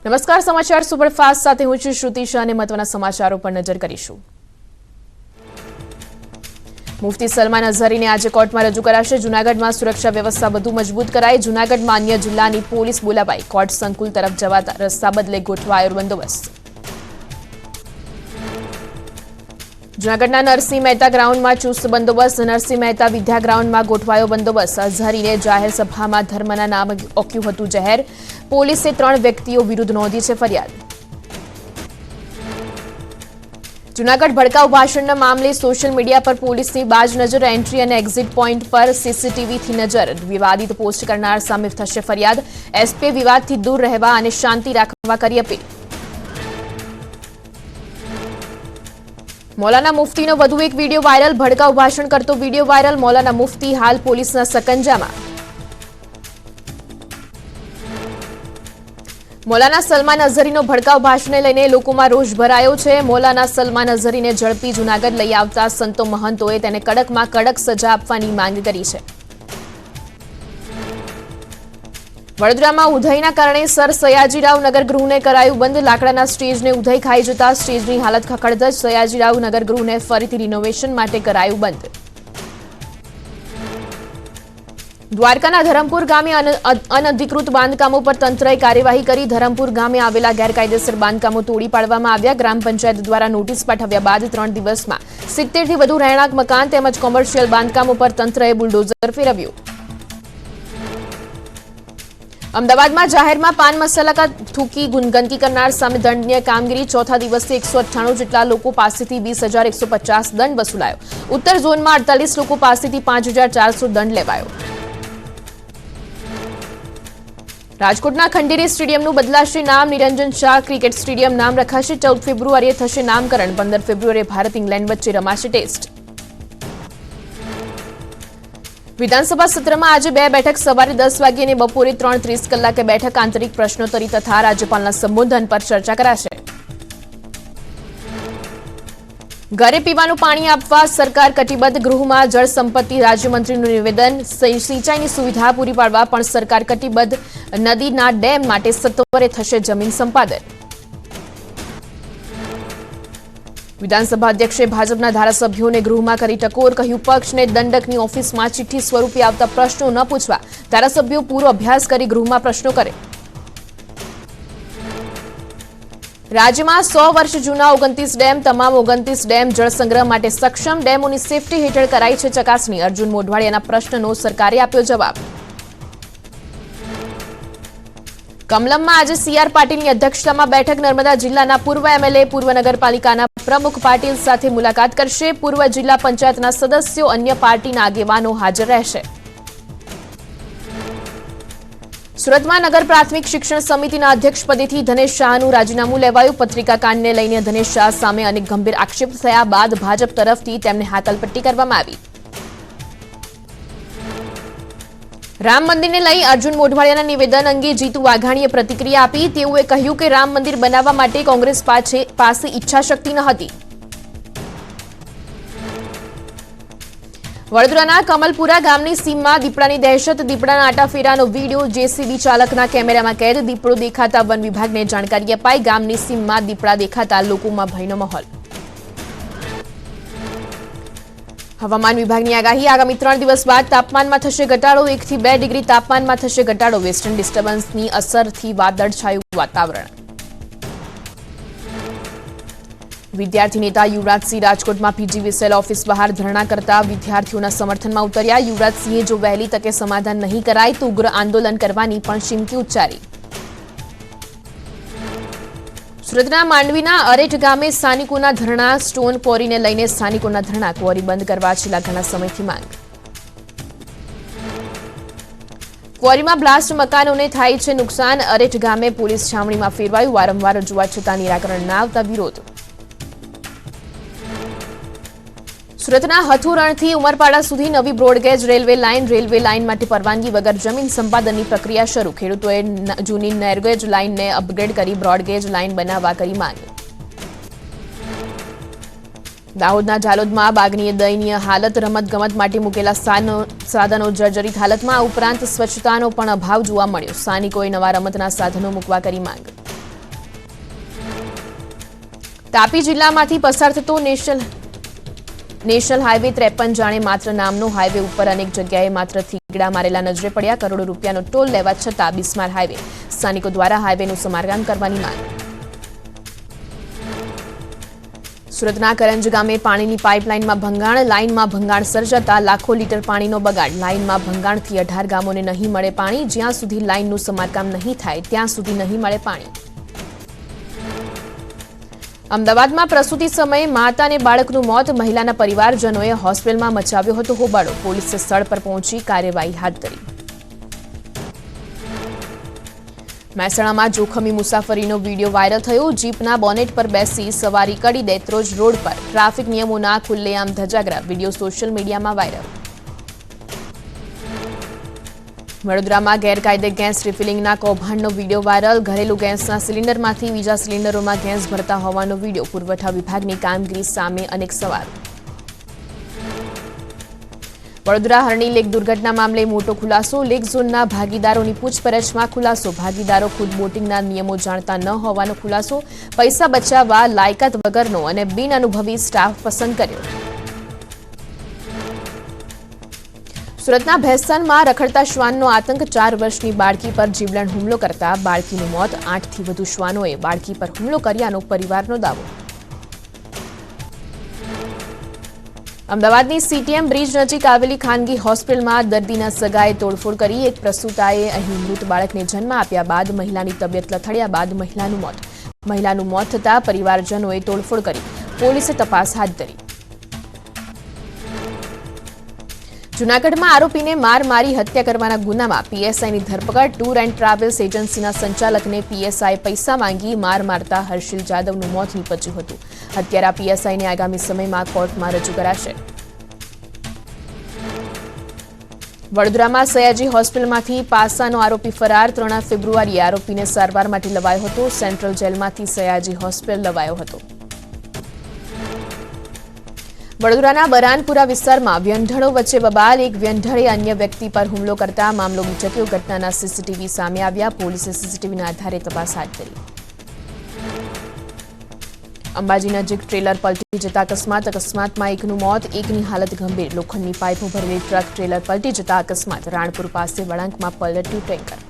નમસ્કાર, સમાચાર સુપરફાસ્ટ સાથે હું છું શ્રુતિ શાહ અને મહત્વના સમાચારો પર નજર કરીશું. મુફ્તી સલમાન અઝહરીને આજે કોર્ટમાં રજૂ કરાશે. જૂનાગઢમાં સુરક્ષા વ્યવસ્થા વધુ મજબૂત કરાઈ. જૂનાગઢમાં અન્ય જિલ્લાની પોલીસ બોલાવાઈ. કોર્ટ સંકુલ તરફ જવાતા રસ્તા બદલે ગોઠવાયો બંદોબસ્ત. જૂનાગઢના નરસિંહ મહેતા ગ્રાઉન્ડમાં ચુસ્ત બંદોબસ્ત. નરસિંહ મહેતા વિદ્યા ગ્રાઉન્ડમાં ગોઠવાયો બંદોબસ્ત. અઝહરીને જાહેર સભામાં ધર્મના નામ ઓક્યું હતું જાહેર. પોલીસે 3 વ્યક્તિઓ વિરુદ્ધ નોંધી છે ફરિયાદ. જૂનાગઢ ભડકાઉ ભાષણના મામલે સોશિયલ મીડિયા પર પોલીસની બાજ નજર. એન્ટ્રી અને એક્ઝિટ પોઈન્ટ પર સીસીટીવીથી નજર. વિવાદિત પોસ્ટ કરનાર સામે થશે ફરિયાદ. એસપીએ વિવાદથી દૂર રહેવા અને શાંતિ રાખવા કરી અપીલ. મૌલાના મુફ્તીનો વધુ એક વીડિયો વાયરલ. ભડકાઉ ભાષણ કરતો વીડિયો વાયરલ. મૌલાના મુફ્તી હાલ પોલીસના સકંજામાં. મૌલાના સલમાન અઝહરીનો ભડકાઉ ભાષણને લઈને લોકોમાં રોષ ભરાયો છે. મૌલાના સલમાન અઝહરીને ઝડપી જૂનાગઢ લઈ આવતા સંતો મહંતોએ તેને કડકમાં કડક સજા આપવાની માંગ કરી છે. વડોદરામાં ઉધઈના કારણે સર સયાજીરાવ નગર ગૃહને કરાયું બંધ. લાકડાના સ્ટેજને ઉધઈ ખાઈ જતા સ્ટેજની હાલત ખખડધજ. સયાજીરાવ નગર ગૃહને ફરીથી રિનોવેશન માટે કરાયું બંધ. દ્વારકાના ધરમપુર ગામે અનધિકૃત બાંધકામો પર તંત્રએ કાર્યવાહી કરી. ધરમપુર ગામે આવેલા ગેરકાયદેસર બાંધકામો તોડી પાડવામાં આવ્યા. ગ્રામ પંચાયત દ્વારા નોટિસ પાઠવ્યા બાદ 3 દિવસમાં 70 થી વધુ રહેણાંક મકાન તેમજ કોમર્શિયલ બાંધકામો પર તંત્રએ બુલડોઝર ફેરવ્યું. અમદાવાદમાં જાહેરમાં પાન મસાલા થૂકી ગંદકી કરનાર સામે દંડનીય કામગીરી. ચોથા દિવસે 198 જેટલા લોકો પાસેથી 20,150 દંડ વસૂલાયો. ઉત્તર ઝોનમાં 48 લોકો પાસેથી 5,400 દંડ લેવાયો. રાજકોટના ખંડેરી સ્ટેડિયમનું બદલાશે નામ. નિરંજન શાહ ક્રિકેટ સ્ટેડિયમ નામ રખાશે. 14 ફેબ્રુઆરીએ થશે નામકરણ. 15 ફેબ્રુઆરીએ ભારત ઇંગ્લેન્ડ વચ્ચે રમાશે ટેસ્ટ. વિધાનસભા સત્રમાં આજે 2 બેઠક. સવારે 10 વાગ્યે અને બપોરે 3:30 કલાકે બેઠક. આંતરિક પ્રશ્નોત્તરી તથા રાજ્યપાલના સંબોધન પર ચર્ચા કરાશે. ઘરે પીવાનું પાણી આપવા સરકાર કટિબદ્ધ. ગૃહમાં જળ સંપત્તિ રાજ્યમંત્રીનું નિવેદન. સિંચાઈની સુવિધા પૂરી પાડવા પણ સરકાર કટિબદ્ધ. નદીના ડેમ માટે સત્વરે થશે જમીન સંપાદન. વિધાનસભા અધ્યક્ષે ભાજપના ધારાસભ્યોને ગૃહમાં કરી ટકોર. કહ્યું પક્ષને દંડકની ઓફિસમાં ચિઠ્ઠી સ્વરૂપે આવતા પ્રશ્નો ન પૂછવા. ધારાસભ્યો પૂરો અભ્યાસ કરી ગૃહમાં પ્રશ્નો કરે. રાજ્યમાં 100 વર્ષ જૂના 29 ડેમ. તમામ 29 ડેમ જળસંગ્રહ માટે સક્ષમ. ડેમોની સેફટી હેઠળ કરાઈ છે ચકાસણી. અર્જુન મોઢવાડિયાના પ્રશ્નનો સરકારે આપ્યો જવાબ. કમલમમાં આજે CR પાટીલની અધ્યક્ષતામાં બેઠક. નર્મદા જિલ્લાના પૂર્વ MLA પૂર્વ નગરપાલિકાના પ્રમુખ પાટીલ સાથે મુલાકાત કરશે. પૂર્વ જિલ્લા પંચાયતના સદસ્યો અન્ય પાર્ટીના આગેવાનો હાજર રહેશે. સુરતમાં નગર પ્રાથમિક શિક્ષણ સમિતિના અધ્યક્ષપદેથી ધનેશ શાહનું રાજીનામું લેવાયું. પત્રિકા કાંડને લઈને ધનેશ શાહ સામે અનેક ગંભીર આક્ષેપ થયા બાદ ભાજપ તરફથી તેમને હાકલપટ્ટી કરવામાં આવી. રામ મંદિરને લઈ અર્જુન મોઢવાડિયાના નિવેદન અંગે જીતુ વાઘાણીએ પ્રતિક્રિયા આપી. તેઓએ કહ્યું કે રામ મંદિર બનાવવા માટે કોંગ્રેસ પાસે ઈચ્છાશક્તિ ન હતી. વડોદરાના કમલપુરા ગામની સીમમાં દીપડાની દહેશત. દીપડાના આટાફેરાનો વીડિયો. JCB ચાલકના કેમેરામાં કેદ. દીપડો દેખાતા વન વિભાગને જાણકારી અપાઈ. ગામની સીમમાં દીપડા દેખાતા લોકોમાં ભયનો માહોલ. હવામાન વિભાગની આગાહી. આગામી 3 દિવસ બાદ તાપમાનમાં થશે ઘટાડો. 1 થી 2 ડિગ્રી તાપમાનમાં થશે ઘટાડો. વેસ્ટર્ન ડિસ્ટર્બન્સની અસરથી વાદળછાયું વાતાવરણ. વિદ્યાર્થી નેતા યુવરાજસિંહ રાજકોટમાં PGVCL ઓફિસ બહાર ધરણા કરતા વિદ્યાર્થીઓના સમર્થનમાં ઉતર્યા. યુવરાજસિંહે જો વહેલી તકે સમાધાન નહીં કરાય તો ઉગ્ર આંદોલન કરવાની પણ ચીમકી ઉચ્ચારી. સુરતના માંડવીના અરેઠ ગામે સ્થાનિકોના ધરણા. સ્ટોન ક્વોરીને લઈને સ્થાનિકોના ધરણા. ક્વોરી બંધ કરવા છેલ્લા ઘણા સમયથી માંગ. ક્વોરીમાં બ્લાસ્ટ. મકાનોને થાય છે નુકસાન. અરેઠ ગામે પોલીસ છાવણીમાં ફેરવાયું. વારંવાર રજૂઆત છતાં નિરાકરણ ના આવતા વિરોધ. સુરતના હથુરણથી ઉમરપાડા સુધી નવી broad gauge railway line. Railway line માટે પરવાનગી વગર જમીન સંપાદનની પ્રક્રિયા શરૂ. ખેડૂતોએ જૂની નેરગેજ લાઇનને અપગ્રેડ કરી બ્રોડગેજ લાઇન બનાવવા કરી માંગ. દાહોદના ઝાલોદમાં બાગની દયનીય હાલત. રમતગમત માટે મૂકેલા સાધનો જર્જરિત હાલતમાં. ઉપરાંત સ્વચ્છતાનો પણ અભાવ જોવા મળ્યો. સ્થાનિકોએ નવા રમતના સાધનો મૂકવા કરી માંગ. તાપી જિલ્લામાંથી પસાર થતો નેશનલ હાઈવે 53 જાણે માત્ર નામનો હાઈવે ઉપર અનેક જગ્યાએ માત્ર થીગડા મારેલા નજરે પડ્યા. કરોડો રૂપિયાનો ટોલ લેવા છતાં બિસ્માર હાઈવે. સ્થાનિકો દ્વારા હાઈવેનું સમારકામ કરવાની માંગ. સુરતના કરંજ ગામે પાણીની પાઇપલાઇનમાં ભંગાણ. લાઇનમાં ભંગાણ સર્જાતા લાખો લીટર પાણીનો બગાડ. લાઇનમાં ભંગાણથી 18 ગામોને નહીં મળે પાણી. જ્યાં સુધી લાઇનનું સમારકામ નહીં થાય ત્યાં સુધી નહીં મળે પાણી. અમદાવાદમાં પ્રસૂતિ સમયે માતા અને બાળકનું મોત. મહિલાના પરિવારજનોએ હોસ્પિટલમાં મચાવ્યો હતો હોબાળો. પોલીસે સ્થળ પર પહોંચી કાર્યવાહી હાથ ધરી. મહેસાણામાં જોખમી મુસાફરીનો વીડિયો વાયરલ થયો. જીપના બોનેટ પર બેસી સવારી કરી દેત્રોજ રોડ પર ટ્રાફિક નિયમોના ખુલ્લેઆમ ધજાગરા. વીડિયો સોશિયલ મીડિયામાં વાયરલ. વડોદરામાં ગેરકાયદે ગેસ રિફિલિંગના કૌભાંડનો વીડિયો વાયરલ. ઘરેલું ગેસના સિલિન્ડરમાંથી બીજા સિલિન્ડરોમાં ગેસ ભરતા હોવાનો વીડિયો. પુરવઠા વિભાગની કામગીરી સામે અનેક સવાલ. વડોદરા હરણી લેક દુર્ઘટના મામલે મોટો ખુલાસો. લેક ઝોનના ભાગીદારોની પૂછપરછમાં ખુલાસો. ભાગીદારો ખુદ બોટિંગના નિયમો જાણતા ન હોવાનો ખુલાસો. પૈસા બચાવવા લાયકાત વગરનો અને બિનઅનુભવી સ્ટાફ પસંદ કર્યો. સુરતના ભેસ્તાનમાં રખડતા શ્વાનનો આતંક. 4 વર્ષની બાળકી પર જીવલેણ હુમલો કરતા બાળકીનું મોત. 8થી વધુ શ્વાનોએ બાળકી પર હુમલો કર્યાનો પરિવારનો દાવો. અમદાવાદની સીટીએમ બ્રિજ નજીક આવેલી ખાનગી હોસ્પિટલમાં દર્દીના સગાએ તોડફોડ કરી. એક પ્રસૂતાએ અહીં મૃત બાળકને જન્મ આપ્યા બાદ મહિલાની તબિયત લથડ્યા બાદ મહિલાનું મોત થતાં પરિવારજનોએ તોડફોડ કરી. પોલીસે તપાસ હાથ ધરી. જૂનાગઢમાં આરોપીને માર મારી હત્યા કરવાના ગુનામાં પીએસઆઈની ધરપકડ. ટૂર એન્ડ ટ્રાવેલ્સ એજન્સીના સંચાલકને પીએસઆઈ પૈસા માંગી માર મારતા હર્ષિલ જાદવનું મોત નીપજ્યું હતું. હત્યારા પીએસઆઈને આગામી સમયમાં કોર્ટમાં રજૂ કરાશે. વડોદરામાં સયાજી હોસ્પિટલમાંથી પાસાનો આરોપી ફરાર. 3 ફેબ્રુઆરીએ આરોપીને સારવાર માટે લવાયો હતો. સેન્ટ્રલ જેલમાંથી સયાજી હોસ્પિટલ લવાયો હતો. વડોદરાના બરાનપુરા વિસ્તારમાં વ્યંઢળો વચ્ચે બબાલ. એક વ્યંઢળે અન્ય વ્યક્તિ પર હુમલો કરતા મામલો વિચક્યો. ઘટનાના સીસીટીવી સામે આવ્યા. પોલીસે સીસીટીવીના આધારે તપાસ હાથ ધરી. અંબાજી નજીક ટ્રેલર પલટી જતા અકસ્માતમાં એકનું મોત. એકની હાલત ગંભીર. લોખંડની પાઇપો ભરેલી ટ્રક ટ્રેલર પલટી જતા અકસ્માત. રાણપુર પાસે વળાંકમાં પલટ્યું ટેન્કર.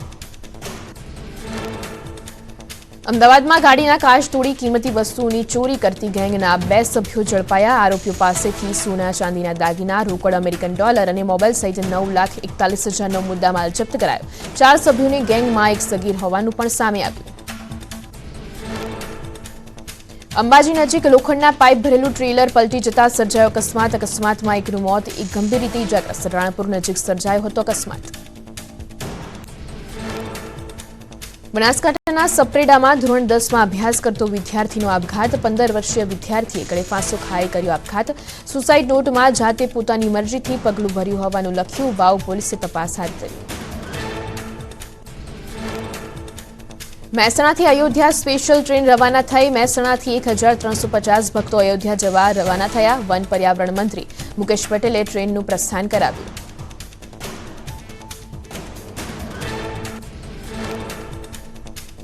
અમદાવાદમાં ગાડીના કાચ તોડી કિંમતી વસ્તુઓની ચોરી કરતી ગેંગના 2 સભ્યો ઝડપાયા. આરોપીઓ પાસેથી સોના ચાંદીના દાગીના, રોકડ, અમેરિકન ડોલર અને મોબાઈલ સહિત 9,41,000નો મુદ્દામાલ જપ્ત કરાયો. 4 સભ્યોની ગેંગમાં એક સગીર હોવાનું પણ સામે આવ્યું. અંબાજી નજીક લોખંડના પાઇપ ભરેલું ટ્રેલર પલટી જતા સર્જાયો અકસ્માત. અકસ્માતમાં એકનું મોત, એક ગંભીર રીતે ઇજાગ્રસ્ત. રાણપુર નજીક સર્જાયો હતો અકસ્માત. બનાસકાંઠાના સપરેડામાં ધોરણ 10માં અભ્યાસ કરતો વિદ્યાર્થીનો આપઘાત. 15 વર્ષીય વિદ્યાર્થીએ ગળે ફાંસો ખાઈ કર્યો આપઘાત. સુસાઇડ નોટમાં જાતે પોતાની મરજીથી પગલું ભર્યું હોવાનું લખ્યું. વાવ પોલીસે તપાસ હાથ ધરી. મહેસાણાથી અયોધ્યા સ્પેશિયલ ટ્રેન રવાના થઈ. મહેસાણાથી 1350 ભક્તો અયોધ્યા જવા રવાના થયા. વન પર્યાવરણ મંત્રી મુકેશ પટેલે ટ્રેનનું પ્રસ્થાન કરાવ્યું.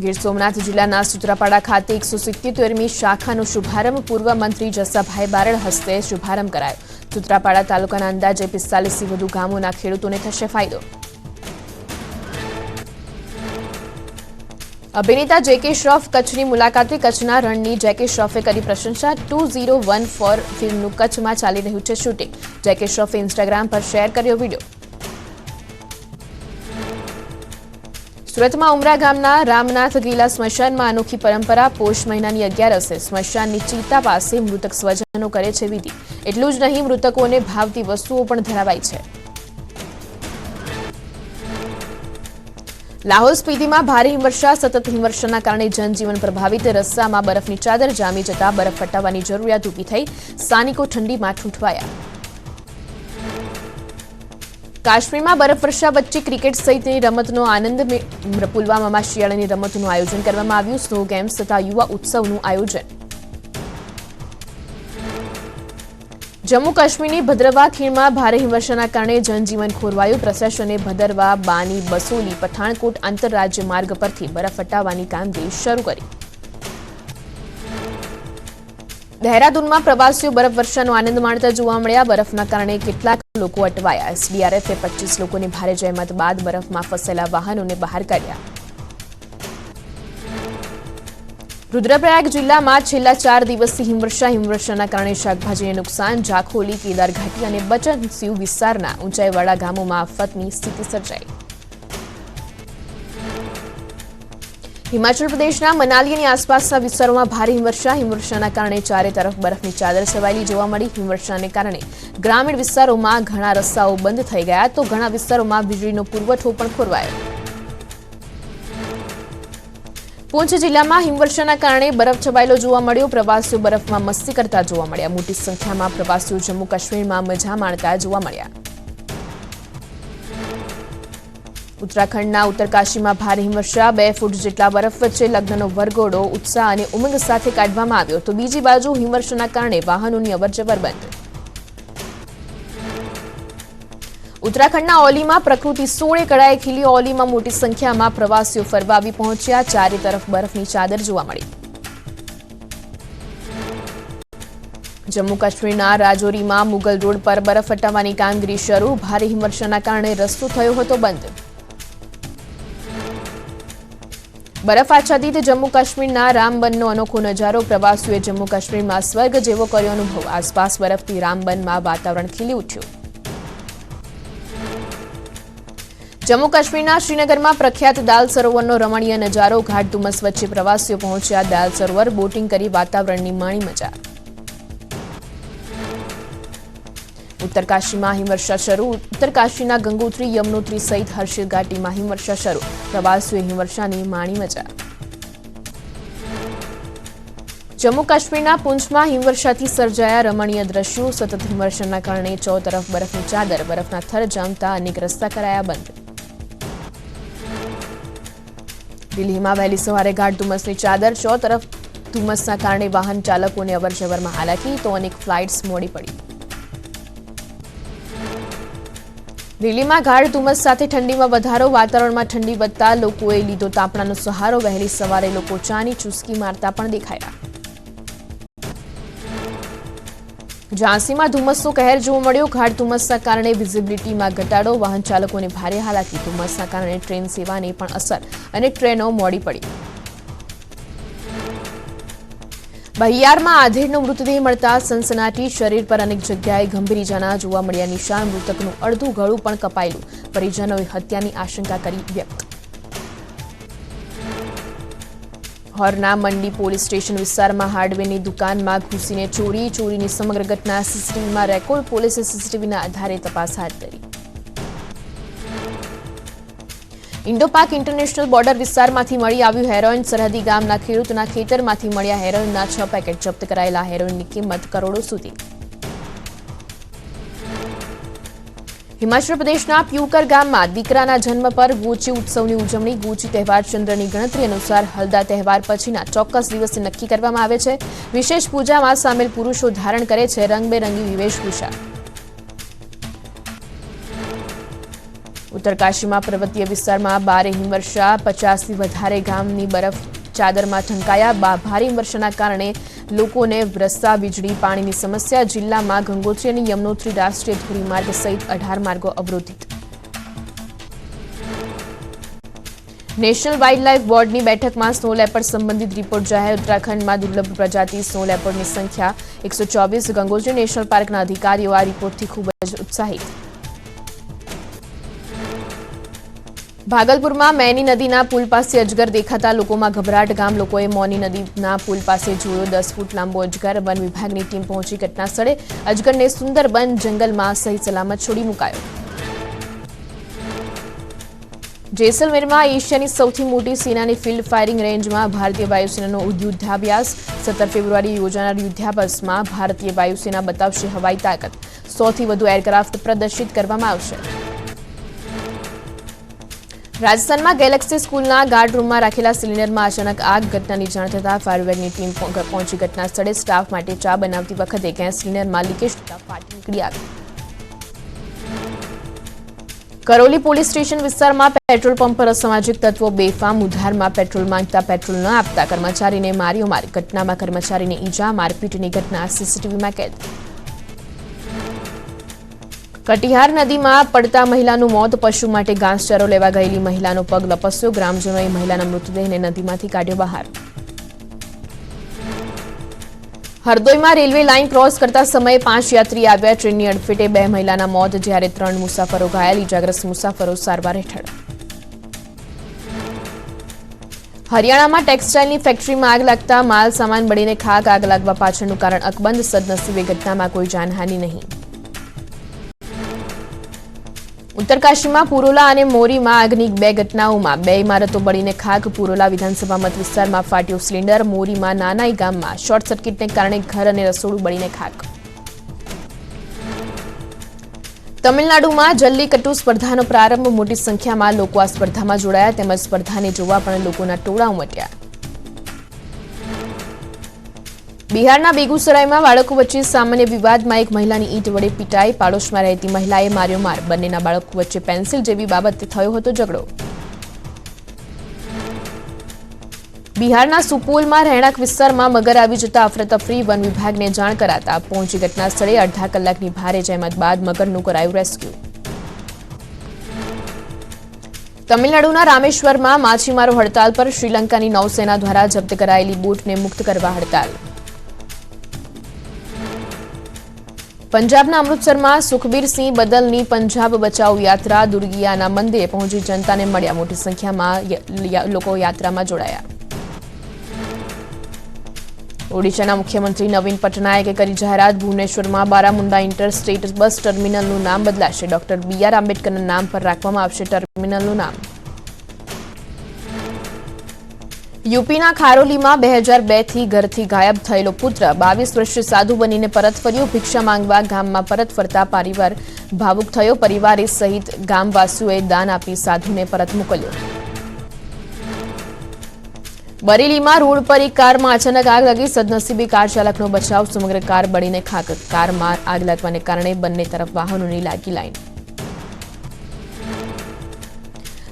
ગીર સોમનાથ જિલ્લાના સૂત્રાપાડા ખાતે 177મી શાખાનો શુભારંભ. પૂર્વ મંત્રી જસાભાઈ બારડ હસ્તે શુભારંભ કરાયો. સૂત્રાપાડા તાલુકાના અંદાજે 45થી વધુ ગામોના ખેડૂતોને થશે ફાયદો. અભિનેતા જેકે શ્રોફ કચ્છની મુલાકાતે. કચ્છના રણની જેકે શ્રોફે કરી પ્રશંસા. 2014 ફિલ્મનું કચ્છમાં ચાલી રહ્યું છે શૂટિંગ. જેકે શ્રોફે ઇન્સ્ટાગ્રામ પર શેર કર્યો વિડીયો. સુરતમાં ઉમરા ગામના રામનાથ ગીલા સ્મશાનમાં અનોખી પરંપરા. પોષ મહિનાની 11 સ્મશાનની ચિતા પાસે મૃતક સ્વજનો કરે છે વિધિ. એટલું જ નહીં, મૃતકોને ભાવતી વસ્તુઓ પણ ધરાવાય છે. લાહોલ સ્પીતિમાં ભારે હિમવર્ષા. સતત હિમવર્ષાના કારણે જનજીવન પ્રભાવિત. રસ્તામાં બરફની ચાદર જામી જતા બરફ હટાવવાની જરૂરિયાત ઊભી થઈ. સ્થાનિકો ઠંડીમાં ઠૂંઠવાયા. કાશ્મીરમાં બરફવર્ષા વચ્ચે ક્રિકેટ સહિતની રમતનો આનંદ. પુલવામામાં શિયાળાની રમતોનું આયોજન કરવામાં આવ્યું. સ્નો ગેમ્સ તથા યુવા ઉત્સવનું આયોજન. જમ્મુ કાશ્મીરની ભદ્રવા ખીણમાં ભારે હિમવર્ષાના કારણે જનજીવન ખોરવાયું. પ્રશાસને ભદરવા, બાની, બસોલી, પઠાણકોટ આંતરરાજ્ય માર્ગ પરથી બરફ હટાવવાની કામગીરી શરૂ કરી. દહેરાદૂનમાં પ્રવાસીઓ બરફ વર્ષાનો આનંદ માણતા જોવા મળ્યા. બરફના કારણે કેટલાક લોકો અટવાયા. એસડીઆરએફે 25 લોકોની ભારે જહેમત બાદ બરફમાં ફસાયેલા વાહનોને બહાર કાઢ્યા. રુદ્રપ્રયાગ જિલ્લામાં છેલ્લા 4 દિવસથી હિમવર્ષાના કારણે શાકભાજીને નુકસાન. જાખોલી, કેદાર ઘાટી અને બચનસીવ વિસ્તારના ઊંચાઈવાળા ગામોમાં આફતની સ્થિતિ સર્જાઈ. હિમાચલ પ્રદેશના મનાલી અને આસપાસના વિસ્તારોમાં ભારે હિમવર્ષાના કારણે ચારે તરફ બરફની ચાદર છવાયેલી જોવા મળી. હિમવર્ષાને કારણે ગ્રામીણ વિસ્તારોમાં ઘણા રસ્તાઓ બંધ થઈ ગયા તો ઘણા વિસ્તારોમાં વીજળીનો પુરવઠો પણ ખોરવાયો. પૂંછ જિલ્લામાં હિમવર્ષાના કારણે બરફ છવાયેલો જોવા મળ્યો. પ્રવાસીઓ બરફમાં મસ્તી કરતા જોવા મળ્યા. મોટી સંખ્યામાં પ્રવાસીઓ જમ્મુ કાશ્મીરમાં મજા માણતા જોવા મળ્યા. ઉત્તરાખંડના ઉત્તરકાશીમાં ભારે હિમવર્ષા. 2 ફૂટ જેટલા બરફ વચ્ચે લગ્નનો વરઘોડો ઉત્સાહ અને ઉમંગ સાથે કાઢવામાં આવ્યો તો બીજી બાજુ હિમવર્ષાના કારણે વાહનોની અવરજવર બંધ. ઉત્તરાખંડના ઓલીમાં પ્રકૃતિ 16 કળાએ ખીલી. ઓલીમાં મોટી સંખ્યામાં પ્રવાસીઓ ફરવા આવી પહોંચ્યા. ચારે તરફ બરફની ચાદર જોવા મળી. જમ્મુ કાશ્મીરના રાજૌરીમાં મુગલ રોડ પર બરફ હટાવવાની કામગીરી શરૂ. ભારે હિમવર્ષાના કારણે રસ્તો થયો હતો બંધ. બરફ આચ્છાદિત જમ્મુ કાશ્મીરના રામબનનો અનોખો નજારો. પ્રવાસીઓએ જમ્મુ કાશ્મીરમાં સ્વર્ગ જેવો કર્યો અનુભવ. આસપાસ બરફથી રામબનમાં વાતાવરણ ખીલી ઉઠ્યું. જમ્મુ કાશ્મીરના શ્રીનગરમાં પ્રખ્યાત દાલ સરોવરનો રમણીય નજારો. ઘાટ ધુમ્મસ વચ્ચે પ્રવાસીઓ પહોંચ્યા દાલ સરોવર. બોટિંગ કરી વાતાવરણની માણી મજા. ઉત્તરકાશીમાં હિમવર્ષા શરૂ. ઉત્તરકાશીના ગંગોત્રી, યમનોત્રી સહિત હર્ષિલ ઘાટીમાં હિમવર્ષા શરૂ. પ્રવાસીઓએ હિમવર્ષાની માણી મજા. જમ્મુ કાશ્મીરના પૂંછમાં હિમવર્ષાથી સર્જાયા રમણીય દ્રશ્યો. સતત હિમવર્ષાના કારણે ચોતરફ બરફની ચાદર. બરફના થર જામતા અનેક રસ્તા કરાયા બંધ. દિલ્હીમાં વહેલી સવારે ગાઢ ધુમ્મસની ચાદર. ચોતરફ ધુમ્મસના કારણે વાહન ચાલકોને અવરજવરમાં હાલાકી તો અનેક ફ્લાઇટ્સ મોડી પડી. દિલ્હીમાં ગાઢ ધુમ્મસ સાથે ઠંડીમાં વધારો. વાતાવરણમાં ઠંડી વધતા લોકોએ લીધો તાપણાનો સહારો. વહેલી સવારે લોકો ચાની ચૂસકી મારતા પણ દેખાયા. ઝાંસીમાં ધુમ્મસનો કહેર જોવા મળ્યો. ગાઢ ધુમ્મસના કારણે વિઝિબિલિટીમાં ઘટાડો. વાહન ચાલકોને ભારે હાલાકી. ધુમ્મસના કારણે ટ્રેન સેવાને પણ અસર અને ટ્રેનો મોડી પડી. બહિયારમાં આધેડનો મૃતદેહ મળતા સનસનાટી. શરીર પર અનેક જગ્યાએ ગંભીર ઇજાના જોવા મળ્યા નિશાન. મૃતકનું અડધું ગળું પણ કપાયેલું. પરિજનોએ હત્યાની આશંકા કરી વ્યક્ત. હોરના મંડી પોલીસ સ્ટેશન વિસ્તારમાં હાર્ડવેરની દુકાનમાં ઘૂસીને ચોરી. ચોરીની સમગ્ર ઘટના સીસીટીવીમાં રેકોર્ડ. પોલીસે સીસીટીવીના આધારે તપાસ હાથ ધરી. ઇન્ડો પાક ઇન્ટરનેશનલ બોર્ડર વિસ્તારમાંથી મળી આવ્યું હેરોઇન. સરહદી ગામના ખેડૂતના ખેતરમાંથી મળ્યા હેરોઇનના 6 પેકેટ. જપ્ત કરાયેલા હેરોઇનની કિંમત કરોડો સુધી. હિમાચલ પ્રદેશના પ્યુકર ગામમાં દીકરાના જન્મ પર ગોચી ઉત્સવની ઉજવણી. ગોચી તહેવાર ચંદ્રની ગણતરી અનુસાર હલદા તહેવાર પછીના ચોક્કસ દિવસે નક્કી કરવામાં આવે છે. વિશેષ પૂજામાં સામેલ પુરુષો ધારણ કરે છે રંગબેરંગી વેશભૂષા. ઉત્તરકાશીમાં પર્વતીય વિસ્તારમાં ભારે હિમવર્ષા. 50થી વધારે ગામની બરફ ચાદરમાં ઢંકાયા. ભારે હિમવર્ષાના કારણે લોકોને રસ્તા, વીજળી, પાણીની સમસ્યા. જિલ્લામાં ગંગોત્રી અને યમનોત્રી રાષ્ટ્રીય ધોરીમાર્ગ સહિત 18 માર્ગો અવરોધિત. નેશનલ વાઇલ્ડ લાઇફ બોર્ડની બેઠકમાં સ્નો લેપર્ડ સંબંધિત રિપોર્ટ જાહેર. ઉત્તરાખંડમાં દુર્લભ પ્રજાતિ સ્નો લેપર્ડની સંખ્યા 124. ગંગોત્રી નેશનલ પાર્કના અધિકારીઓ આ રિપોર્ટથી ખૂબ જ ઉત્સાહિત. ભાગલપુરમાં મેની નદીના પુલ પાસે અજગર દેખાતા લોકોમાં ગભરાટ. ગામ લોકોએ મોની નદીના પુલ પાસે જોયો 10 ફૂટ લાંબો અજગર. વન વિભાગની ટીમ પહોંચી ઘટના સ્થળે. અજગરને સુંદરબન જંગલમાં સહી સલામત છોડી મુકાયો. જેસલમેરમાં એશિયાની સૌથી મોટી સેનાની ફિલ્ડ ફાયરિંગ રેન્જમાં ભારતીય વાયુસેનાનો યુદ્ધાભ્યાસ. 17 ફેબ્રુઆરીએ યોજાનાર યુદ્ધાભ્યાસમાં ભારતીય વાયુસેના બતાવશે હવાઈ તાકાત. 100થી વધુ એરક્રાફ્ટ પ્રદર્શિત કરવામાં આવશે. રાજસ્થાનમાં ગેલેક્સી સ્કૂલના ગાર્ડ રૂમમાં રાખેલા સિલિન્ડરમાં અચાનક આગ. ઘટનાની જાણ થતાં ફાયર બ્રિગેડની ટીમ પહોંચી ઘટના સ્થળે. સ્ટાફ માટે ચા બનાવતી વખતે ગેસ સિલિન્ડરમાં લીકેજ થતાં ફાટી નીકળી આગ. કરોલી પોલીસ સ્ટેશન વિસ્તારમાં પેટ્રોલ પંપ પર અસામાજિક તત્વો બેફામ ઉધારમાં પેટ્રોલ માંગતા પેટ્રોલ ન આપતા કર્મચારીને માર્યો માર. ઘટનામાં કર્મચારીને ઈજા, મારપીટની ઘટના સીસીટીવીમાં કેદ. કટિહાર નદીમાં પડતા મહિલાનું મોત. પશુ માટે ઘાસચારો લેવા ગયેલી મહિલાનો પગ લપસ્યો. ગ્રામજનોએ મહિલાના મૃતદેહને નદીમાંથી કાઢ્યો બહાર. હરદોઈમાં રેલવે લાઇન ક્રોસ કરતા સમયે 5 યાત્રી આવ્યા. ટ્રેનની અડફેટે 2 મહિલાના મોત, જ્યારે 3 મુસાફરો ઘાયલ. ઇજાગ્રસ્ત મુસાફરો સારવાર હેઠળ. હરિયાણામાં ટેક્સટાઇલની ફેક્ટરીમાં આગ લાગતા માલ સામાન બળીને ખાક. આગ લાગવા પાછળનું કારણ અકબંધ. સદનસીબે ઘટનામાં કોઈ જાનહાનિ નહીં. ઉત્તરકાશીમાં પુરોલા અને મોરીમાં આગની 2 ઘટનાઓમાં 2 ઇમારતો બળીને ખાક. પુરોલા વિધાનસભા મત વિસ્તારમાં ફાટ્યો સિલિન્ડર. મોરીમાં નાનાઈ ગામમાં શોર્ટ સર્કિટને કારણે ઘર અને રસોડું બળીને ખાક. તમિલનાડુમાં જલ્લીકટ્ટુ સ્પર્ધાનો પ્રારંભ. મોટી સંખ્યામાં લોકો આ સ્પર્ધામાં જોડાયા, તેમજ સ્પર્ધાને જોવા પણ લોકોના ટોળા ઉમટ્યા. બિહારના બેગુસરાયમાં બાળકો વચ્ચે સામાન્ય વિવાદમાં એક મહિલાની ઈંટ વડે પીટાઈ. પાડોશમાં રહેતી મહિલાએ માર્યો માર. બંનેના બાળકો વચ્ચે પેન્સિલ જેવી બાબતે થયો હતો ઝઘડો. બિહારના સુપોલમાં રહેણાંક વિસ્તારમાં મગર આવી જતા અફરાતફરી. વન વિભાગને જાણ કરાતા પહોંચી ઘટના સ્થળે. અડધા કલાકની ભારે જહેમત બાદ મગરનું કરાયું રેસ્ક્યુ. તમિલનાડુના રામેશ્વરમાં માછીમારો હડતાલ પર. શ્રીલંકાની નૌસેના દ્વારા જપ્ત કરાયેલી બોટને મુક્ત કરવા હડતાલ. પંજાબના અમૃતસરમાં સુખબીરસિંહ બદલની પંજાબ બચાવ યાત્રા. દુર્ગિયાના મંદિરે પહોંચી જનતાને મળ્યા. મોટી સંખ્યામાં લોકો યાત્રામાં જોડાયા. ઓડિશાના મુખ્યમંત્રી નવીન પટનાયકે કરી જાહેરાત. ભુવનેશ્વરમાં બારામુંડા ઇન્ટરસ્ટેટ બસ ટર્મિનલનું નામ બદલાશે. ડોક્ટર BR આંબેડકરના નામ પર રાખવામાં આવશે ટર્મિનલનું નામ. યુપીના ખારોલીમાં 2002થી ઘરથી ગાયબ થયેલો પુત્ર 22 વર્ષીય સાધુ બનીને પરત ફર્યો. ભિક્ષા માંગવા ગામમાં પરત ફરતા પરિવાર ભાવુક થયો. પરિવારે સહિત ગામવાસીઓએ દાન આપી સાધુને પરત મોકલ્યો. બરેલીમાં રોડ પર એક કારમાં અચાનક આગ લાગી. સદનસીબે કાર ચાલકનો બચાવ. સમગ્ર કાર બળીને ખાક. કારમાં આગ લાગવાને કારણે બંને તરફ વાહનોની લાગી લાઈન.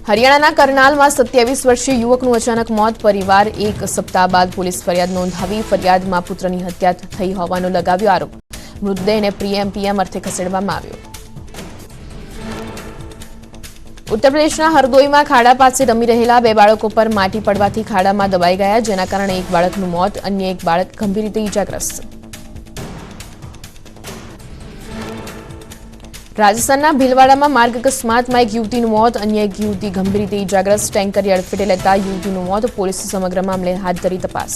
હરિયાણાના કરનાલમાં 27 વર્ષીય યુવકનું અચાનક મોત. પરિવાર 1 સપ્તાહ બાદ પોલીસ ફરિયાદ નોંધાવી. ફરિયાદમાં પુત્રની હત્યા થઈ હોવાનો લગાવ્યો આરોપ. મૃતદેહને PM અર્થે ખસેડવામાં આવ્યો. ઉત્તર પ્રદેશના હરદોઈમાં ખાડા પાસે રમી રહેલા 2 બાળકો પર માટી પડવાથી ખાડામાં દબાઈ ગયા, જેના કારણે એક બાળકનું મોત, અન્ય એક બાળક ગંભીર રીતે ઇજાગ્રસ્ત. રાજસ્થાનના ભીલવાડામાં માર્ગ અકસ્માતમાં એક યુવતીનું મોત, અન્ય એક યુવતી ગંભીર રીતે ઇજાગ્રસ્ત. ટેન્કરે અડફેટે લેતા યુવતીનું મોત. પોલીસે સમગ્ર મામલે હાથ ધરી તપાસ.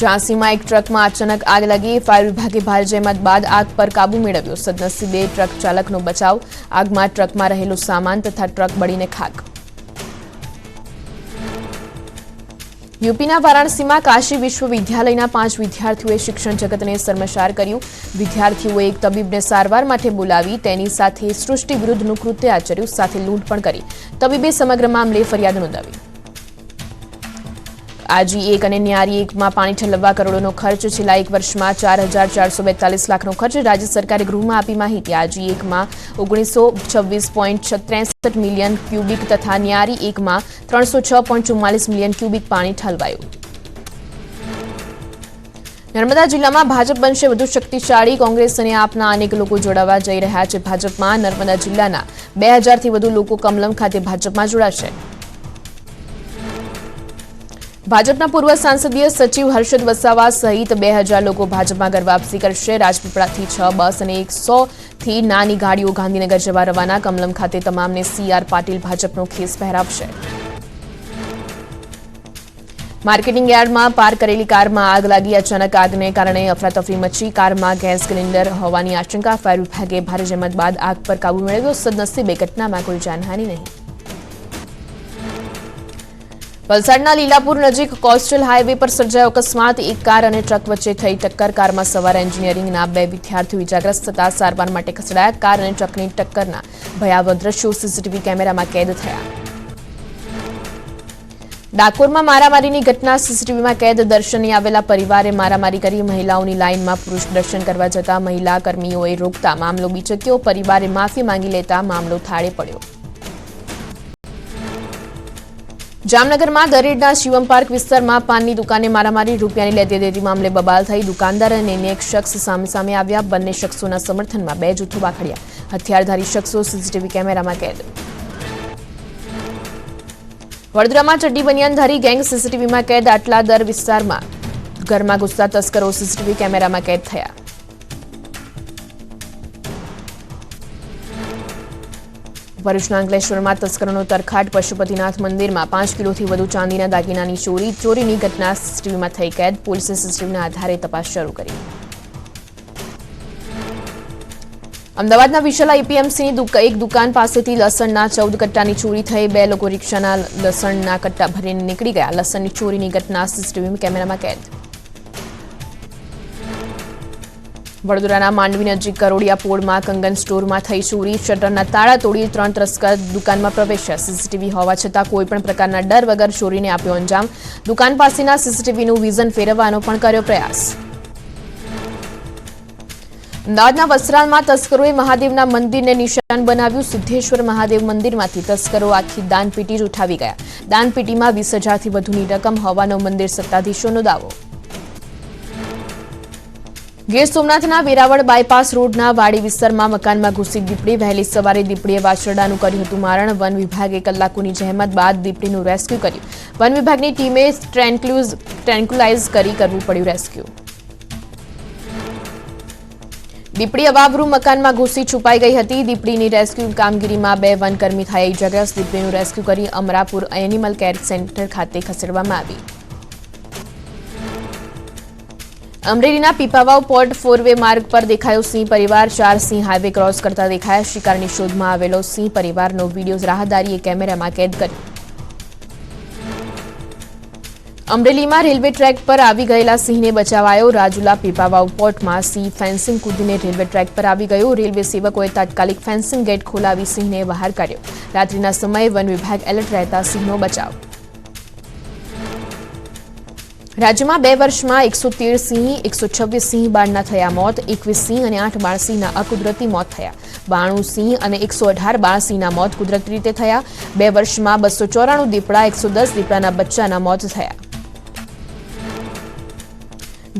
ઝાંસીમાં એક ટ્રકમાં અચાનક આગ લાગી. ફાયર વિભાગે ભારે જહેમત બાદ આગ પર કાબુ મેળવ્યો. સદનસીબે ટ્રક ચાલકનો બચાવ. આગમાં ટ્રકમાં રહેલો સામાન તથા ટ્રક બળીને ખાક. યુપીના વારાણસીમાં કાશી વિશ્વવિદ્યાલયના 5 વિદ્યાર્થીઓએ શિક્ષણ જગતને શર્મસાર કર્યું. વિદ્યાર્થીઓએ એક તબીબને સારવાર માટે બોલાવી તેની સાથે સૃષ્ટિ વિરુદ્ધનું કૃત્ય આચર્યું, સાથે લૂંટ પણ કરી. તબીબે સમગ્ર મામલે ફરિયાદ નોંધાવી. આજી 1 અને ન્યારી 1માં પાણી ઠલવવા કરોડોનો ખર્ચ. છેલ્લા 1 વર્ષમાં 4442 લાખનો ખર્ચ. રાજ્ય સરકારે ગૃહમાં આપી માહિતી. આજી 1માં 1926.63 મિલિયન ક્યુબિક તથા ન્યારી 1માં 306.44 મિલિયન ક્યુબિક પાણી ઠલવાયું. નર્મદા જિલ્લામાં ભાજપ બનશે વધુ શક્તિશાળી. કોંગ્રેસ અને આપના અનેક લોકો જોડાવા જઈ રહ્યા છે ભાજપમાં. નર્મદા જિલ્લાના 2000થી વધુ લોકો કમલમ ખાતે ભાજપમાં જોડાશે. ભાજપના પૂર્વ સંસદીય સચિવ હર્ષદ વસાવા સહિત 2000 લોકો ભાજપમાં ઘર વાપસી કરશે. રાજપીપળાથી 6 બસ અને 100થી નાની ગાડીઓ ગાંધીનગર જવા રવાના. કમલમ ખાતે તમામને CR પાટીલ ભાજપનો ખેસ પહેરાવશે. માર્કેટિંગ યાર્ડમાં પાર્ક કરેલી કારમાં આગ લાગી. અચાનક આગને કારણે અફરાતફરી મચી. કારમાં ગેસ સિલિન્ડર હોવાની આશંકા. ફાયર વિભાગે ભારે જહેમત બાદ આગ પર કાબુ મેળવ્યો. સદનસીબે ઘટનામાં કોઈ જાનહાનિ નહીં. વલસાડના લીલાપુર નજીક કોસ્ટલ હાઈવે પર સર્જાયો અકસ્માત. એક કાર અને ટ્રક વચ્ચે થઈ ટક્કર. કારમાં સવાર એન્જિનિયરિંગના 2 વિદ્યાર્થીઓ ઇજાગ્રસ્ત થતા સારવાર માટે ખસેડાયા. કાર અને ટ્રકની ટક્કરના ભયાવહ દ્રશ્યો સીસીટીવી કેમેરામાં કેદ થયા. ડાકોરમાં મારામારીની ઘટના સીસીટીવીમાં કેદ દર્શને આવેલા પરિવારે મારામારી કરી મહિલાઓની લાઇનમાં પુરુષ દર્શન કરવા જતા મહિલા કર્મીઓએ રોકતા મામલો બીચક્યો પરિવારે માફી માંગી લેતા મામલો થાળે પડ્યો જામનગરમાં દરેડના શિવમ પાર્ક વિસ્તારમાં પાનની દુકાને મારામારી રૂપિયાની લેતી મામલે બબાલ થઈ દુકાનદાર અને અન્ય એક શખ્સ સામે આવ્યા બંને શખ્સોના સમર્થનમાં બે જૂથો વાખડ્યા હથિયારધારી શખ્સો સીસીટીવી કેમેરામાં કેદ વડોદરામાં ચડ્ડી બનિયાનધારી ગેંગ સીસીટીવીમાં કેદ આટલા દર વિસ્તારમાં ઘરમાં ઘૂસતા તસ્કરો સીસીટીવી કેમેરામાં કેદ થયા ભરૂચના અંકલેશ્વરમાં તસ્કરોનો તરખાટ પશુપતિનાથ મંદિરમાં 5 કિલોથી વધુ ચાંદીના દાગીનાની ચોરીની ઘટના સીસીટીવીમાં થઈ કેદ પોલીસે સીસીટીવીના આધારે તપાસ શરૂ કરી અમદાવાદના વિશાલા એપીએમસીની એક દુકાન પાસેથી લસણના 14 કટ્ટાની ચોરી થઈ બે લોકો રિક્ષાના લસણના કટ્ટા ભરીને નીકળી ગયા લસણની ચોરીની ઘટના સીસીટીવી કેમેરામાં કેદ વડોદરાના માંડવી નજીક કરોડિયા પોળમાં કંગન સ્ટોરમાં થઈ ચોરી શટરના તાળા તોડી 3 તસ્કર દુકાનમાં પ્રવેશ્યા સીસીટીવી હોવા છતાં કોઈપણ પ્રકારના ડર વગર ચોરીને આપ્યો અંજામ દુકાન પાસેના સીસીટીવીનું વિઝન ફેરવવાનો પણ કર્યો પ્રયાસ અમદાવાદના વસ્ત્રાલમાં તસ્કરોએ મહાદેવના મંદિરને નિશાન બનાવ્યું સિદ્ધેશ્વર મહાદેવ મંદિરમાંથી તસ્કરો આખી દાનપેટી જ ઉઠાવી ગયા દાનપેટીમાં 20,000થી વધુની રકમ હોવાનો મંદિર સત્તાધીશોનો દાવો ગીર સોમનાથના વેરાવળ બાયપાસ રોડના વાડી વિસ્તારમાં મકાનમાં ઘૂસી દીપડી વહેલી સવારે દીપડીએ વાછરડાનું કર્યું હતું મારણ વન વિભાગે કલાકોની જહેમત બાદ દીપડીનું રેસ્ક્યુ કર્યું વન વિભાગની ટીમે ટ્રેન્ક્યુલાઇઝ કરી કરવું પડ્યું રેસ્ક્યુ દીપડી અવાવરૂ મકાનમાં ઘૂસી છુપાઈ ગઈ હતી દીપડીની રેસ્ક્યુ કામગીરીમાં 2 વનકર્મી થયા ઇજાગ્રસ્ત દીપડીનું રેસ્ક્યુ કરી અમરાપુર એનિમલ કેર સેન્ટર ખાતે ખસેડવામાં આવી અમરેલીના પીપાવાવ પોર્ટ 4 માર્ગ પર દેખાયો સિંહ પરિવાર 4 સિંહ હાઈવે ક્રોસ કરતા દેખાયા શિકારની શોધમાં આવેલો સિંહ પરિવારનો વિડીયો રાહદારીએ કેમેરામાં કેદ કર્યો અમરેલીમાં રેલવે ટ્રેક પર આવી ગયેલા સિંહને બચાવાયો રાજુલા પીપાવાવ પોર્ટમાં સિંહ ફેન્સિંગ કૂદીને રેલવે ટ્રેક પર આવી ગયો રેલવે સેવકોએ તાત્કાલિક ફેન્સિંગ ગેટ ખોલાવી સિંહને બહાર કાઢ્યો રાત્રિના સમયે વન વિભાગ એલર્ટ રહેતા સિંહનો બચાવ રાજ્યમાં 2 વર્ષમાં 113 સિંહ 126 સિંહ બાળના થયા મોત 21 સિંહ અને 8 બાળસિંહના અકુદરતી મોત થયા 92 સિંહ અને 118 બાળસિંહના મોત કુદરતી રીતે થયા 2 વર્ષમાં 294 દીપડા 110 દીપડાના બચ્ચાના મોત થયા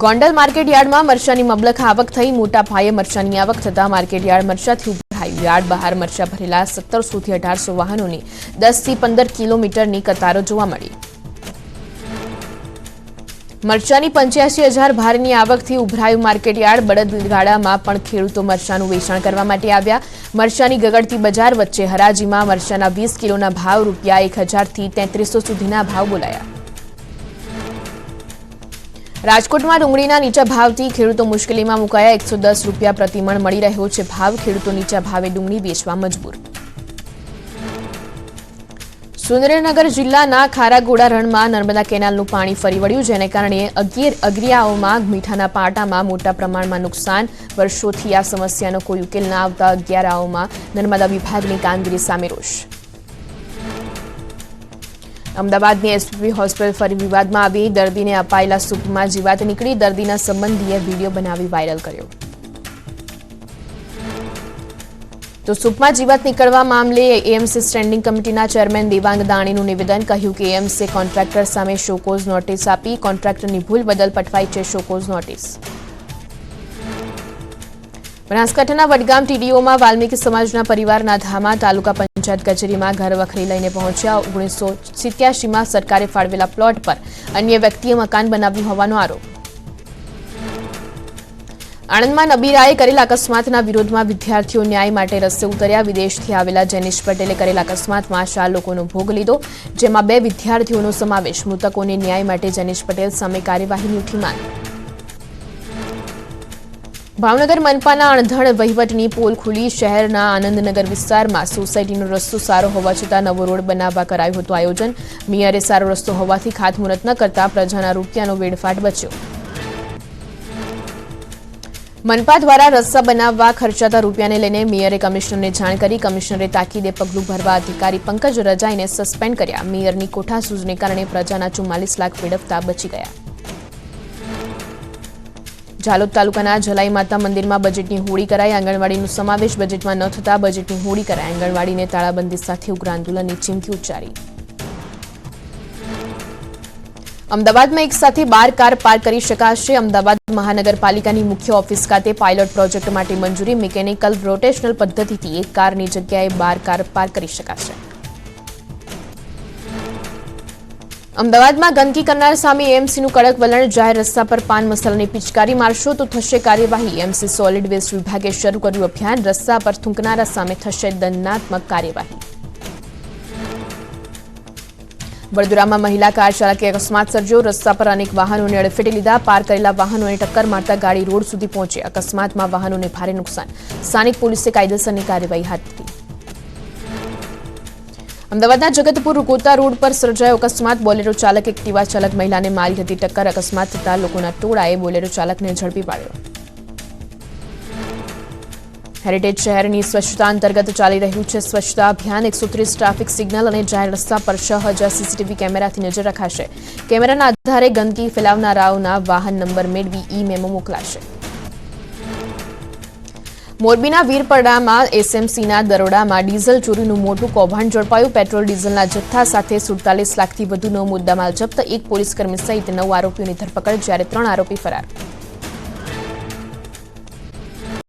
ગોંડલ માર્કેટયાર્ડમાં મરચાની મબલખ આવક થઈ મોટા પાયે મરચાની આવક થતા માર્કેટયાર્ડ મરચાથી ઉભરાયું યાર્ડ બહાર મરચા ભરેલા 1700 થી 1800 વાહનોની 10 થી 15 કિલોમીટરની કતારો જોવા મળી મરચાની 85,000 ભારની આવકથી ઉભરાયું માર્કેટયાર્ડ બળદગાડામાં પણ ખેડૂતો મરચાનું વેચાણ કરવા માટે આવ્યા મરચાની ગગડતી બજાર વચ્ચે હરાજીમાં મરચાના 20 કિલોના ભાવ ₹1,000 થી 3300 સુધીના ભાવ બોલાયા રાજકોટમાં ડુંગળીના નીચા ભાવથી ખેડૂતો મુશ્કેલીમાં મુકાયા ₹110 પ્રતિમણ મળી રહ્યો છે ભાવ ખેડૂતો નીચા ભાવે ડુંગળી વેચવા મજબૂર સુરેન્દ્રનગર જિલ્લાના ખારાગોડા રણમાં નર્મદા કેનાલનું પાણી ફરી વળ્યું જેને કારણે અગિયારાઓમાં મીઠાના પાટામાં મોટા પ્રમાણમાં નુકસાન વર્ષોથી આ સમસ્યાનો કોઈ ઉકેલ ન આવતા અગિયારાઓમાં નર્મદા વિભાગની કામગીરી સામે રોષ અમદાવાદની એસપીપી હોસ્પિટલ ફરી વિવાદમાં આવી દર્દીને અપાયેલા સૂપમાં જીવાત નીકળી દર્દીના સંબંધીએ વિડીયો બનાવી વાયરલ કર્યો તો સૂપમાં જીવાત નીકળવા મામલે એએમસી સ્ટેન્ડિંગ કમિટીના ચેરમેન દેવાંગ દાણીનું નિવેદન કહ્યું કે એએમસી કોન્ટ્રાક્ટર સામે શોકોઝ નોટિસ આપી કોન્ટ્રાક્ટરની ભૂલ બદલ પઠવાઈ છે શોકોઝ નોટિસ બનાસકાંઠાના વડગામ ટીડીઓમાં વાલ્મીકી સમાજના પરિવારના ધામા તાલુકા પંચાયત કચેરીમાં ઘર વખરી લઈને પહોંચ્યા 1987માં સરકારે ફાળવેલા પ્લોટ પર અન્ય વ્યક્તિએ મકાન બનાવ્યું હોવાનો આરોપ આણંદમાં નબીરાએ કરેલા અકસ્માતના વિરોધમાં વિદ્યાર્થીઓ ન્યાય માટે રસ્તે ઉતર્યા વિદેશથી આવેલા જેનિશ પટેલે કરેલા અકસ્માતમાં 4 લોકોનો ભોગ લીધો જેમાં 2 વિદ્યાર્થીઓનો સમાવેશ મૃતકોને ન્યાય માટે જેનિશ પટેલ સામે કાર્યવાહીની ઉઠી માંગ ભાવનગર મનપાના અણધડ વહીવટની પોલ ખુલી શહેરના આનંદનગર વિસ્તારમાં સોસાયટીનો રસ્તો સારો હોવા છતાં નવો રોડ બનાવવા કરાયું હતું આયોજન મેયરે સારો રસ્તો હોવાથી ખાતમુહૂર્ત ન કરતા પ્રજાના રૂપિયાનો વેડફાટ બચ્યો મનપા દ્વારા રસ્તા બનાવવા ખર્ચાતા રૂપિયાને લઈને મેયરે કમિશનરને જાણ કરી. કમિશનરે તાકીદે પગલું ભરવા અધિકારી પંકજ રજાઈને સસ્પેન્ડ કર્યા. મેયરની કોઠાસૂઝને કારણે પ્રજાના 44 લાખ વેડફતા બચી ગયા. ઝાલોદ તાલુકાના જલાઈ માતા મંદિરમાં બજેટની હોળી કરાઈ. આંગણવાડીનો સમાવેશ બજેટમાં ન થતા બજેટની હોળી કરાઈ. આંગણવાડીને તાળાબંધી સાથે ઉગ્ર આંદોલનની ચીમકી ઉચ્ચારી. અમદાવાદમાં એક સાથે 12 કાર પાર્ક કરી શકાશે. અમદાવાદ મહાનગરપાલિકાની મુખ્ય ઓફિસ ખાતે પાયલોટ પ્રોજેક્ટ માટે મંજૂરી. મિકેનિકલ રોટેશનલ પદ્ધતિથી એક કારની જગ્યાએ 12 કાર પાર્ક કરી શકાશે. અમદાવાદમાં ગંદકી કરનાર સામે એએમસીનું કડક વલણ. જાહેર રસ્તા પર પાન મસાલાની પિચકારી મારશો તો થશે કાર્યવાહી. એમસી સોલિડ વેસ્ટ વિભાગે શરૂ કર્યું અભિયાન. રસ્તા પર થૂંકનારા સામે થશે દંડનાત્મક કાર્યવાહી. વડોદરામાં મહિલા કાર ચાલકે અકસ્માત સર્જ્યો. રસ્તા પર અનેક વાહનોને અડફેટે લીધા. પાર કરેલા વાહનોને ટક્કર મારતા ગાડી રોડ સુધી પહોંચી. અકસ્માતમાં વાહનોને ભારે નુકસાન. સ્થાનિક પોલીસે કાયદેસરની કાર્યવાહી હાથ ધરી. અમદાવાદના જગતપુર રૂકોતા રોડ પર સર્જાયો અકસ્માત. બોલેરો ચાલક એક્ટિવા ચાલક મહિલાને મારી હતી ટક્કર. અકસ્માત થતા લોકોના ટોળાએ બોલેરો ચાલકને ઝડપી પાડ્યો. હેરિટેજ શહેરની સ્વચ્છતા અંતર્ગત ચાલી રહ્યું છે સ્વચ્છતા અભિયાન. 130 ટ્રાફિક સિગ્નલ અને જાહેર રસ્તા પર 6000 સીસીટીવી કેમેરાથી નજર રખાશે. કેમેરાના આધારે ગંદકી ફેલાવનારાઓના વાહન નંબર મેળવી ઈ મેમો મોકલાશે. મોરબીના વીરપડામાં એસએમસીના દરોડામાં ડીઝલ ચોરીનું મોટું કૌભાંડ ઝડપાયું. પેટ્રોલ ડીઝલના જથ્થા સાથે 47 લાખથી વધુનો મુદ્દામાલ જપ્ત. એક પોલીસકર્મી સહિત 9 આરોપીઓની ધરપકડ, જ્યારે 3 આરોપી ફરાર.